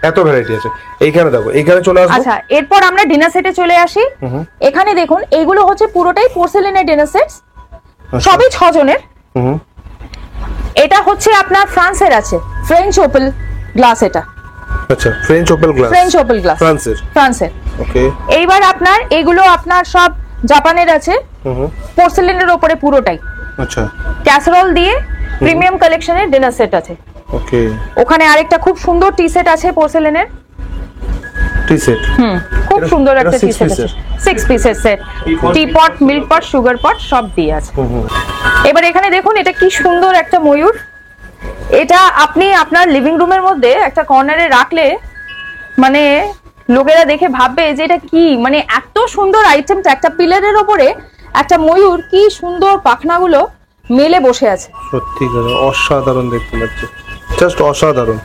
S2: এত ভ্যারাইটি আছে। এইখানে দেখো, এইখানে চলে আসবো।
S1: আচ্ছা, এরপর আমরা ডিনার সেটে চলে আসি। এখানে দেখুন, এইগুলো হচ্ছে পুরোটাই পোর্সেলেনের ডিনার সেটস, সবই 6 জনের। এটা হচ্ছে আপনার ফ্রান্সের আছে, ফ্রেঞ্চ ওপেল গ্লাস। এটা
S2: আচ্ছা, French Opel glass?
S1: French Opel glass, ফ্রান্সের।
S2: ওকে,
S1: এইবার আপনার এগুলো আপনার সব জাপানের আছে, পোর্সেলেনের উপরে পুরোটাই।
S2: আচ্ছা,
S1: ক্যাসারোল দিয়ে প্রিমিয়াম কালেকশনের ডিনার সেট আছে।
S2: ওকে,
S1: ওখানে আরেকটা খুব সুন্দর টি সেট আছে পোর্সেলেনের।
S2: টি সেট?
S1: খুব সুন্দর
S2: এটা
S1: একটা টি
S2: 6
S1: সেট আছে, 6 পিসের সেট। টি পট, মিল্ক পট, সুগার পট সব দিয়ে আছে। এবার এখানে দেখুন, এটা কি সুন্দর একটা ময়ূর। এটা আপনি আপনার লিভিং রুমের মধ্যে একটা কর্নারে রাখলে মানে লোকেরা দেখে ভাববে যে এটা কি, মানে এত সুন্দর আইটেমটা, একটা পিলারের ওপরে একটা ময়ূর কি সুন্দর পাখনাগুলো মেলে বসে আছে।
S2: সত্যি করে অসাধারণ দেখতে লাগছে, জাস্ট অসাধারণ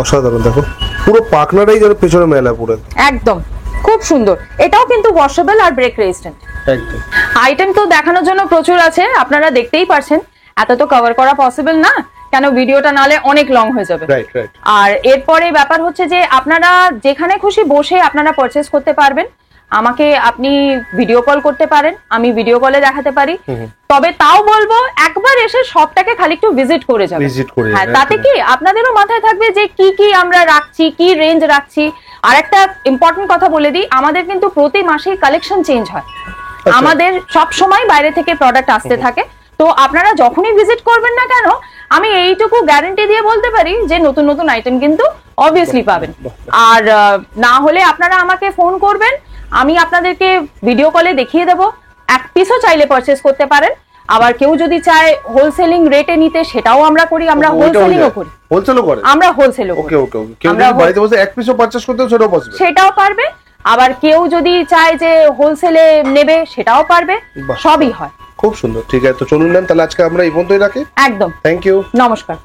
S2: অসাধারণ। দেখো পুরো পাখনাটাই যেন পেছনে মেলা পুরো
S1: একদম খুব সুন্দর। এটাও কিন্তু ওয়াশেবল আর ব্রেক রেজিস্ট্যান্ট।
S2: একদম।
S1: আইটেম তো দেখানোর জন্য প্রচুর আছে, আপনারা দেখতেই পারছেন, এত তো কভার করা পসিবল না, কেন ভিডিওটা নালে অনেক লং হয়ে যাবে।
S2: Right right.
S1: আর এরপরে ব্যাপার হচ্ছে যে আপনারা যেখানে খুশি বসে আপনারা পারচেজ করতে পারবেন। আমাকে আপনি ভিডিও কল করতে পারেন, আমি ভিডিও কলে দেখাতে পারি, তবে তাও বলবো একবার এসে শপটাকে খালি একটু ভিজিট করে যাবেন।
S2: ভিজিট করে
S1: হ্যাঁ,
S2: যাবেন,
S1: তাতে কি আপনাদেরও মাথায় থাকবে যে কি কি আমরা রাখছি, কি রেঞ্জ রাখছি। আর একটা ইম্পর্টেন্ট কথা বলে দিই, আমাদের কিন্তু প্রতি মাসেই কালেকশন চেঞ্জ হয়, আমাদের সব সময় বাইরে থেকে প্রোডাক্ট আসতে থাকে। তো আপনারা যখনই ভিজিট করবেন না কেন, আমি এইটুকু গ্যারান্টি দিয়ে বলতে পারি যে নতুন নতুন আইটেম কিন্তু অবভিয়াসলি পাবেন। আর না হলে আপনারা আমাকে ফোন করবেন, আমি আপনাদেরকে ভিডিও কলে দেখিয়ে দেবো। এক পিসও চাইলে পারচেজ করতে পারেন। আবার কেউ যদি চায় হোলসেলিং রেটে নিতে, সেটাও আমরা করি, আমরা হোলসেলিংও করি।
S2: হোলসেলও করে?
S1: আমরা হোলসেলও করি।
S2: ওকে ওকে ওকে। কেউ যদি বাড়িতে বসে এক পিসও পারচেজ করতে সেটাও পসিবল?
S1: সেটাও পারবে। আবার কেউ যদি চায় যে হোলসেলে নেবে, সেটাও পারবে, সবই হয়।
S2: খুব সুন্দর। ঠিক আছে, তো চলুন ম্যাম, তাহলে আজকে আমরা এই পর্যন্তই রাখি।
S1: একদম।
S2: Thank you.
S1: নমস্কার।